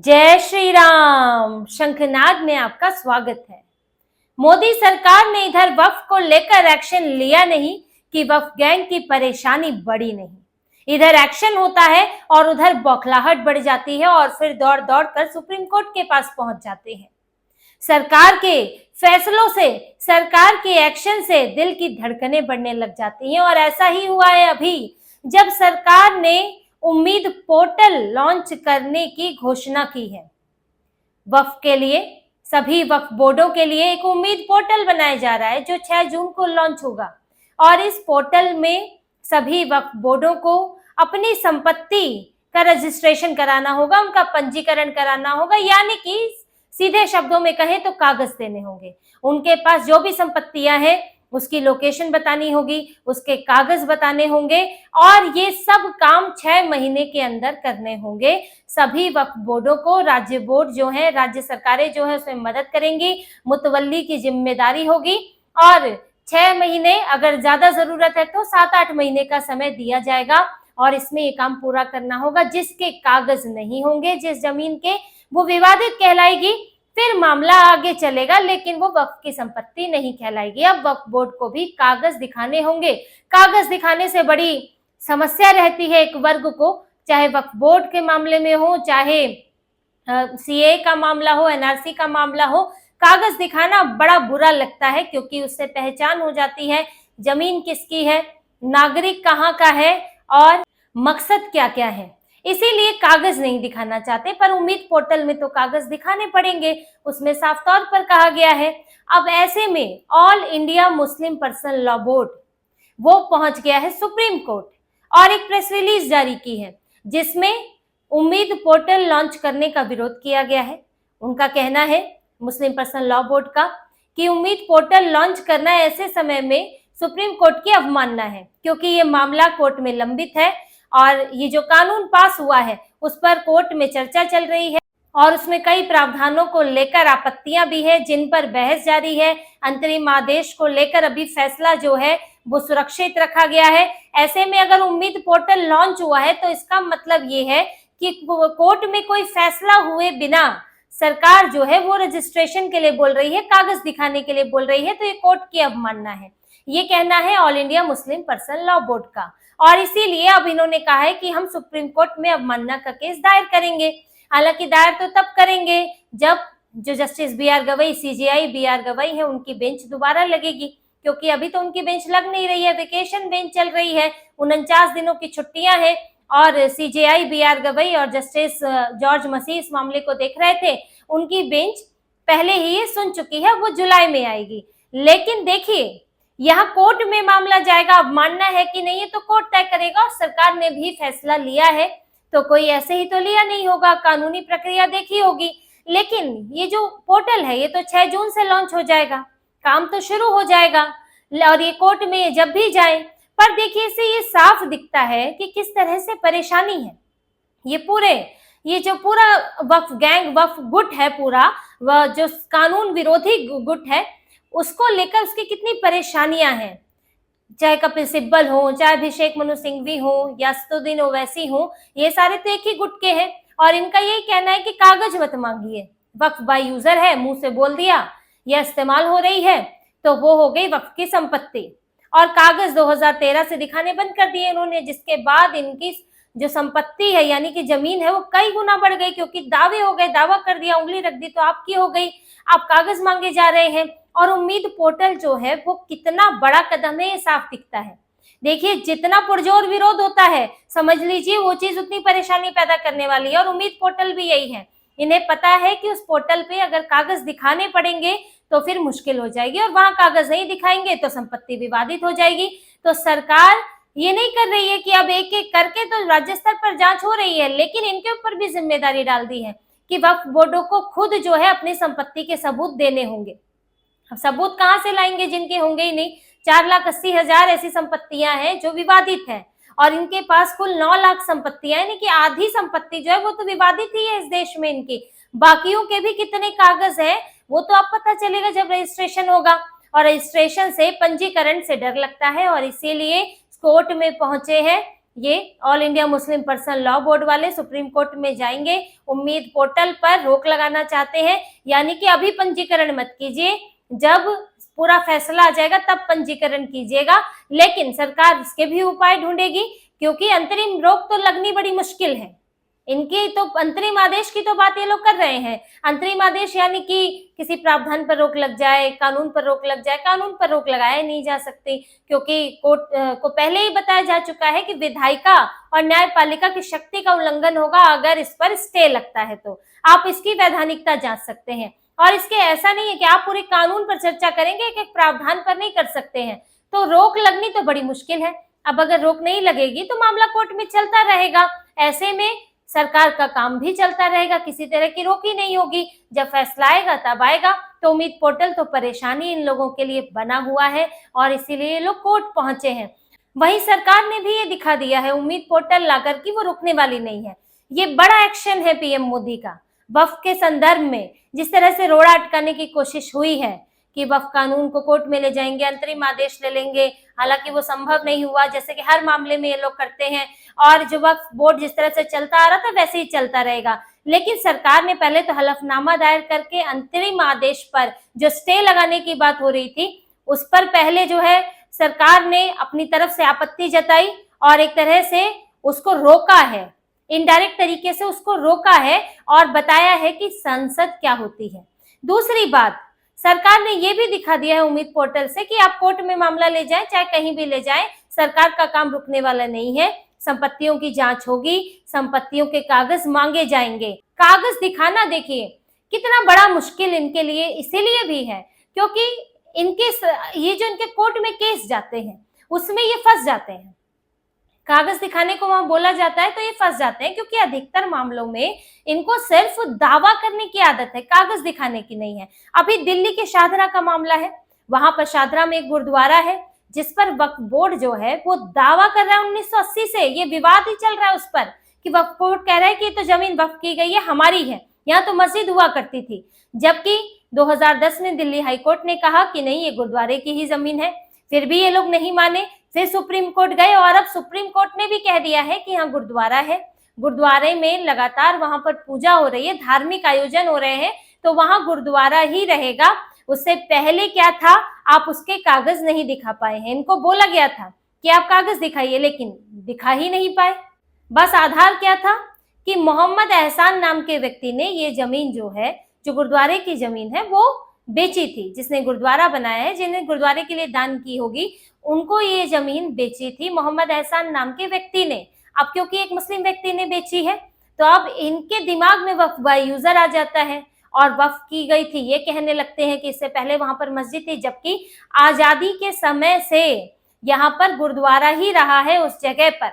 जय श्री राम। शंखनाद में आपका स्वागत है। मोदी सरकार ने इधर वक्फ को लेकर एक्शन लिया नहीं कि वक्फ गैंग की परेशानी बढ़ी नहीं। इधर एक्शन होता है और उधर बौखलाहट बढ़ जाती है और फिर दौड़ दौड़ कर सुप्रीम कोर्ट के पास पहुंच जाते हैं। सरकार के फैसलों से, सरकार के एक्शन से दिल की धड़कनें बढ़ने लग जाती हैं और ऐसा ही हुआ है अभी, जब सरकार ने उम्मीद पोर्टल लॉन्च करने की घोषणा की है। वक्फ के लिए, सभी वक्फ बोर्डों के लिए एक उम्मीद पोर्टल बनाया जा रहा है जो 6 जून को लॉन्च होगा और इस पोर्टल में सभी वक्फ बोर्डों को अपनी संपत्ति का रजिस्ट्रेशन कराना होगा, उनका पंजीकरण कराना होगा, यानी कि सीधे शब्दों में कहें तो कागज देने होंगे। उनके पास जो भी संपत्तियां हैं उसकी लोकेशन बतानी होगी, उसके कागज बताने होंगे और ये सब काम 6 महीने के अंदर करने होंगे। सभी वक्फ बोर्डों को राज्य बोर्ड जो है, राज्य सरकारें जो है उसमें मदद करेंगी, मुतवल्ली की जिम्मेदारी होगी और 6 महीने, अगर ज्यादा जरूरत है तो 7-8 महीने का समय दिया जाएगा और इसमें ये काम पूरा करना होगा। जिसके कागज नहीं होंगे, जिस जमीन के, वो विवादित कहलाएगी, फिर मामला आगे चलेगा, लेकिन वो वक्फ की संपत्ति नहीं कहलाएगी। अब वक्फ बोर्ड को भी कागज दिखाने होंगे। कागज दिखाने से बड़ी समस्या रहती है एक वर्ग को, चाहे वक्फ बोर्ड के मामले में हो, चाहे सीए का मामला हो, एनआरसी का मामला हो, कागज दिखाना बड़ा बुरा लगता है क्योंकि उससे पहचान हो जाती है जमीन किसकी है, नागरिक कहाँ का है और मकसद क्या क्या है। इसीलिए कागज नहीं दिखाना चाहते, पर उम्मीद पोर्टल में तो कागज दिखाने पड़ेंगे, उसमें साफ तौर पर कहा गया है। अब ऐसे में all India Muslim personal law board वो पहुंच गया है सुप्रीम कोर्ट और एक प्रेस रिलीज जारी की है जिसमें उम्मीद पोर्टल लॉन्च करने का विरोध किया गया है। उनका कहना है, मुस्लिम पर्सनल लॉ बोर्ड का, कि उम्मीद पोर्टल लॉन्च करना ऐसे समय में सुप्रीम कोर्ट की अवमानना है क्योंकि ये मामला कोर्ट में लंबित है और ये जो कानून पास हुआ है उस पर कोर्ट में चर्चा चल रही है और उसमें कई प्रावधानों को लेकर आपत्तियां भी है जिन पर बहस जारी है। अंतरिम आदेश को लेकर अभी फैसला जो है वो सुरक्षित रखा गया है। ऐसे में अगर उम्मीद पोर्टल लॉन्च हुआ है तो इसका मतलब ये है कि कोर्ट में कोई फैसला हुए बिना सरकार जो है वो रजिस्ट्रेशन के लिए बोल रही है, कागज दिखाने के लिए बोल रही है, तो ये कोर्ट की अवमानना है। ये कहना है all India Muslim personal law board का और इसीलिए अब इन्होंने कहा है कि हम सुप्रीम कोर्ट में अवमानना का केस दायर करेंगे। हालांकि दायर तो तब करेंगे जब जो जस्टिस बी.आर. गवई, सीजेआई बी.आर. गवई है, उनकी बेंच दोबारा लगेगी, क्योंकि अभी तो उनकी बेंच लग नहीं रही है, वेकेशन बेंच चल रही है, 49 दिनों की छुट्टियां हैं और सीजेआई बी.आर. गवई और जस्टिस जॉर्ज मसीह इस मामले को देख रहे थे। उनकी बेंच पहले ही ये सुन चुकी है, वो जुलाई में आएगी। लेकिन देखिए, यहाँ कोर्ट में मामला जाएगा, अब मानना है कि नहीं ये तो कोर्ट तय करेगा और सरकार ने भी फैसला लिया है तो कोई ऐसे ही तो लिया नहीं होगा, कानूनी प्रक्रिया देखी होगी। लेकिन ये जो पोर्टल है ये तो 6 जून से लॉन्च हो जाएगा, काम तो शुरू हो जाएगा और ये कोर्ट में जब भी जाए, पर देखिए इससे ये साफ दिखता है कि किस तरह से परेशानी है। ये जो पूरा वक्फ गैंग, वक्फ गुट है, पूरा वह जो कानून विरोधी गुट है, उसको लेकर उसकी कितनी परेशानियां हैं। चाहे कपिल सिब्बल हो, चाहे अभिषेक मनु सिंघवी हो या असदुद्दीन ओवैसी हो, ये सारे तो एक ही गुट के हैं और इनका यही कहना है कि कागज मत मांगिए। वक्फ बाय यूजर है, मुंह से बोल दिया, यह इस्तेमाल हो रही है तो वो हो गई वक्फ की संपत्ति और कागज 2013 से दिखाने बंद कर दिए इन्होंने, जिसके बाद इनकी जो संपत्ति है यानी कि जमीन है वो कई गुना बढ़ गई क्योंकि दावे हो गए, दावा कर दिया, उंगली रख दी तो आपकी हो गई। आप कागज मांगे जा रहे हैं और उम्मीद पोर्टल जो है वो कितना बड़ा कदम है ये साफ दिखता है। देखिए, जितना पुरजोर विरोध होता है, समझ लीजिए वो चीज उतनी परेशानी पैदा करने वाली है और उम्मीद पोर्टल भी यही है। इन्हें पता है कि उस पोर्टल पे अगर कागज दिखाने पड़ेंगे तो फिर मुश्किल हो जाएगी और वहां कागज नहीं दिखाएंगे तो संपत्ति विवादित हो जाएगी। तो सरकार ये नहीं कर रही है कि अब एक एक करके, तो राज्य स्तर पर जांच हो रही है, लेकिन इनके ऊपर भी जिम्मेदारी डाल दी है कि वक्फ बोर्डों को खुद जो है अपनी संपत्ति के सबूत देने होंगे। अब सबूत कहाँ से लाएंगे जिनके होंगे ही नहीं। 4,80,000 ऐसी संपत्तियां हैं जो विवादित है और इनके पास कुल 9 लाख संपत्तियां, यानी कि आधी संपत्ति जो है वो तो विवादित ही है इस देश में इनकी। बाकियों के भी कितने कागज हैं वो तो अब पता चलेगा जब रजिस्ट्रेशन होगा और रजिस्ट्रेशन से, पंजीकरण से डर लगता है और इसीलिए कोर्ट में पहुंचे हैं ये all India Muslim personal law board वाले सुप्रीम कोर्ट में जाएंगे, उम्मीद पोर्टल पर रोक लगाना चाहते हैं, यानी कि अभी पंजीकरण मत कीजिए, जब पूरा फैसला आ जाएगा तब पंजीकरण कीजिएगा। लेकिन सरकार इसके भी उपाय ढूंढेगी, क्योंकि अंतरिम रोक तो लगनी बड़ी मुश्किल है। इनकी तो अंतरिम आदेश की तो बात ये लोग कर रहे हैं। अंतरिम आदेश यानी कि किसी प्रावधान पर रोक लग जाए, कानून पर रोक लग जाए। कानून पर रोक लगाए नहीं जा सकती, क्योंकि कोर्ट को पहले ही बताया जा चुका है कि विधायिका और न्यायपालिका की शक्ति का उल्लंघन होगा अगर इस पर स्टे लगता है। तो आप इसकी वैधानिकता जांच सकते हैं। और इसके ऐसा नहीं है कि आप पूरे कानून पर चर्चा करेंगे, एक एक प्रावधान पर नहीं कर सकते हैं। तो रोक लगनी तो बड़ी मुश्किल है। अब अगर रोक नहीं लगेगी तो मामला कोर्ट में चलता रहेगा। ऐसे में सरकार का काम भी चलता रहेगा, किसी तरह की रोक ही नहीं होगी। जब फैसला आएगा तब आएगा। तो उम्मीद पोर्टल तो परेशानी इन लोगों के लिए बना हुआ है और इसीलिए ये लोग कोर्ट पहुंचे हैं। वहीं सरकार ने भी ये दिखा दिया है उम्मीद पोर्टल लाकर कि वो रुकने वाली नहीं है। ये बड़ा एक्शन है पीएम मोदी का। वक्फ के संदर्भ में जिस तरह से रोड़ा अटकाने की कोशिश हुई है कि वक्फ कानून को कोर्ट में ले जाएंगे, अंतरिम आदेश ले लेंगे, हालांकि वो संभव नहीं हुआ, जैसे कि हर मामले में ये लोग करते हैं। और जो वक्फ बोर्ड जिस तरह से चलता आ रहा था वैसे ही चलता रहेगा। लेकिन सरकार ने पहले तो हलफनामा दायर करके अंतरिम आदेश पर जो स्टे लगाने की बात हो रही थी उस पर पहले जो है सरकार ने अपनी तरफ से आपत्ति जताई और एक तरह से उसको रोका है, इनडायरेक्ट तरीके से उसको रोका है और बताया है कि संसद क्या होती है। दूसरी बात, सरकार ने ये भी दिखा दिया है उम्मीद पोर्टल से कि आप कोर्ट में मामला ले जाएं, चाहे कहीं भी ले जाएं, सरकार का काम रुकने वाला नहीं है। संपत्तियों की जांच होगी, संपत्तियों के कागज मांगे जाएंगे। कागज दिखाना देखिए कितना बड़ा मुश्किल इनके लिए इसीलिए भी है क्योंकि इनके ये जो इनके कोर्ट में केस जाते हैं उसमें ये फंस जाते हैं। कागज दिखाने को वहां बोला जाता है तो ये फंस जाते हैं, क्योंकि अधिकतर मामलों में इनको सिर्फ दावा करने की आदत है, कागज दिखाने की नहीं है। अभी दिल्ली के शाहदरा का मामला है, वहां पर शाहदरा में एक गुरुद्वारा है जिस पर वक्फ बोर्ड जो है वो दावा कर रहा है 1980 से, ये विवाद ही चल रहा है उस पर कि वक्फ बोर्ड कह रहा है कि ये तो जमीन वक्फ की गई है, हमारी है, यहाँ तो मस्जिद हुआ करती थी। जबकि 2010 में दिल्ली हाईकोर्ट ने कहा कि नहीं, ये गुरुद्वारे की ही जमीन है। फिर भी ये लोग नहीं माने, फिर सुप्रीम कोर्ट गए और अब सुप्रीम कोर्ट ने भी कह दिया है कि यहाँ गुरुद्वारा है, गुरुद्वारे में लगातार वहां पर पूजा हो रही है, धार्मिक आयोजन हो रहे हैं, तो वहां गुरुद्वारा ही रहेगा। उससे पहले क्या था, आप उसके कागज नहीं दिखा पाए हैं। इनको बोला गया था कि आप कागज दिखाइए, लेकिन दिखा ही नहीं पाए। बस आधार क्या था कि मोहम्मद एहसान नाम के व्यक्ति ने ये जमीन जो है, जो गुरुद्वारे की जमीन है, वो बेची थी। जिसने गुरुद्वारा बनाया है, जिन्हें गुरुद्वारे के लिए दान की होगी, उनको ये जमीन बेची थी मोहम्मद एहसान नाम के व्यक्ति ने। अब क्योंकि एक मुस्लिम व्यक्ति ने बेची है तो अब इनके दिमाग में वक्फ बाय यूजर आ जाता है और वक्फ की गई थी ये कहने लगते हैं कि इससे पहले वहां पर मस्जिद थी, जबकि आजादी के समय से यहाँ पर गुरुद्वारा ही रहा है उस जगह पर।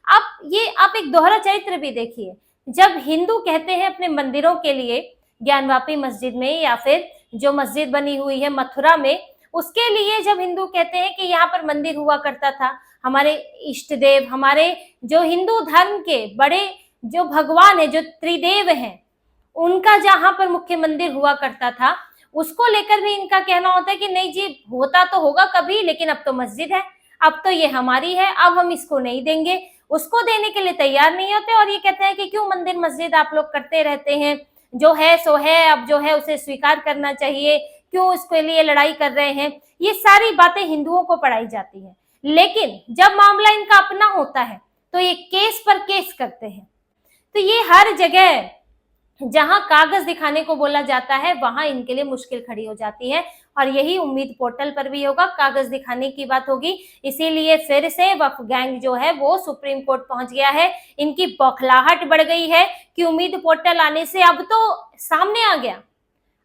अब ये आप एक दोहरा चरित्र भी देखिए, जब हिंदू कहते हैं अपने मंदिरों के लिए, ज्ञानवापी मस्जिद में या फिर जो मस्जिद बनी हुई है मथुरा में, उसके लिए जब हिंदू कहते हैं कि यहाँ पर मंदिर हुआ करता था, हमारे इष्ट देव, हमारे जो हिंदू धर्म के बड़े जो भगवान है, जो त्रिदेव हैं, उनका जहाँ पर मुख्य मंदिर हुआ करता था, उसको लेकर भी इनका कहना होता है कि नहीं जी, होता तो होगा कभी, लेकिन अब तो मस्जिद है, अब तो ये हमारी है, अब हम इसको नहीं देंगे। उसको देने के लिए तैयार नहीं होते और ये कहते हैं कि क्यों मंदिर मस्जिद आप लोग करते रहते हैं, जो है सो है, अब जो है उसे स्वीकार करना चाहिए, क्यों इसके लिए लड़ाई कर रहे हैं। ये सारी बातें हिंदुओं को पढ़ाई जाती है, लेकिन जब मामला इनका अपना होता है तो ये केस पर केस करते हैं। तो ये हर जगह जहां कागज दिखाने को बोला जाता है वहां इनके लिए मुश्किल खड़ी हो जाती है और यही उम्मीद पोर्टल पर भी होगा, कागज दिखाने की बात होगी। इसीलिए फिर से वक्फ गैंग जो है वो सुप्रीम कोर्ट पहुंच गया है। इनकी बौखलाहट बढ़ गई है कि उम्मीद पोर्टल आने से अब तो सामने आ गया,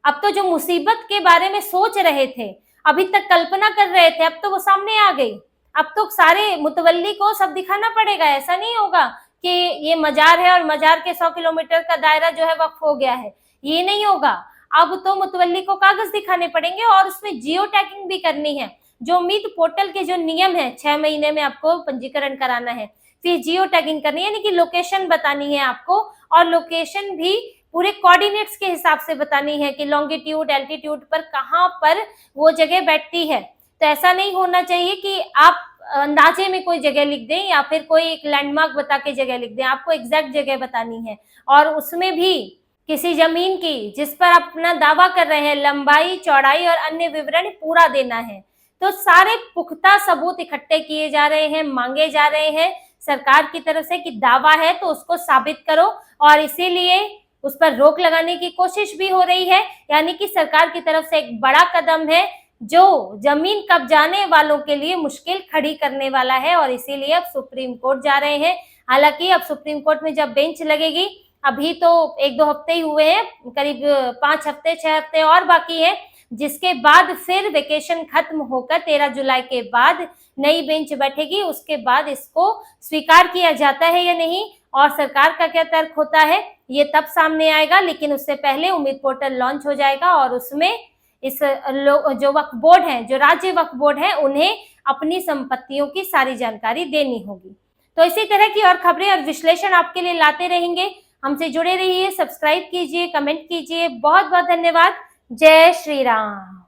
अब तो जो मुसीबत के बारे में सोच रहे थे, अभी तक कल्पना कर रहे थे, अब तो वो सामने आ गई। अब तो सारे मुतवल्ली को सब दिखाना पड़ेगा। ऐसा नहीं होगा कि ये मजार है और मजार के 100 किलोमीटर का दायरा जो है वक्फ हो गया है, ये नहीं होगा। अब तो मुतवल्ली को कागज दिखाने पड़ेंगे और उसमें जियो टैगिंग भी करनी है। जो उम्मीद पोर्टल के जो नियम है, 6 महीने में आपको पंजीकरण कराना है, फिर जियो टैगिंग करनी है, यानी कि लोकेशन बतानी है आपको, और लोकेशन भी पूरे कोऑर्डिनेट्स के हिसाब से बतानी है कि लॉन्गिट्यूड एल्टीट्यूड पर कहाँ पर वो जगह बैठती है। तो ऐसा नहीं होना चाहिए कि आप अंदाजे में कोई जगह लिख दें या फिर कोई एक लैंडमार्क बता के जगह लिख दें, आपको एग्जैक्ट जगह बतानी है और उसमें भी किसी जमीन की जिस पर आप अपना दावा कर रहे हैं लंबाई, चौड़ाई और अन्य विवरण पूरा देना है। तो सारे पुख्ता सबूत इकट्ठे किए जा रहे हैं, मांगे जा रहे हैं सरकार की तरफ से कि दावा है तो उसको साबित करो, और इसीलिए उस पर रोक लगाने की कोशिश भी हो रही है। यानी कि सरकार की तरफ से एक बड़ा कदम है जो जमीन कब्जाने वालों के लिए मुश्किल खड़ी करने वाला है, और इसीलिए अब सुप्रीम कोर्ट जा रहे हैं। हालांकि अब सुप्रीम कोर्ट में जब बेंच लगेगी, अभी तो 1-2 हफ्ते ही हुए हैं, करीब 5 हफ्ते 6 हफ्ते और बाकी है, जिसके बाद फिर वेकेशन खत्म होकर 13 जुलाई के बाद नई बेंच बैठेगी। उसके बाद इसको स्वीकार किया जाता है या नहीं और सरकार का क्या तर्क होता है ये तब सामने आएगा। लेकिन उससे पहले उम्मीद पोर्टल लॉन्च हो जाएगा और उसमें इस जो वक्फ बोर्ड है, जो राज्य वक्फ बोर्ड है, उन्हें अपनी संपत्तियों की सारी जानकारी देनी होगी। तो इसी तरह की और खबरें और विश्लेषण आपके लिए लाते रहेंगे। हमसे जुड़े रहिए, सब्सक्राइब कीजिए, कमेंट कीजिए। बहुत बहुत धन्यवाद। जय श्री राम।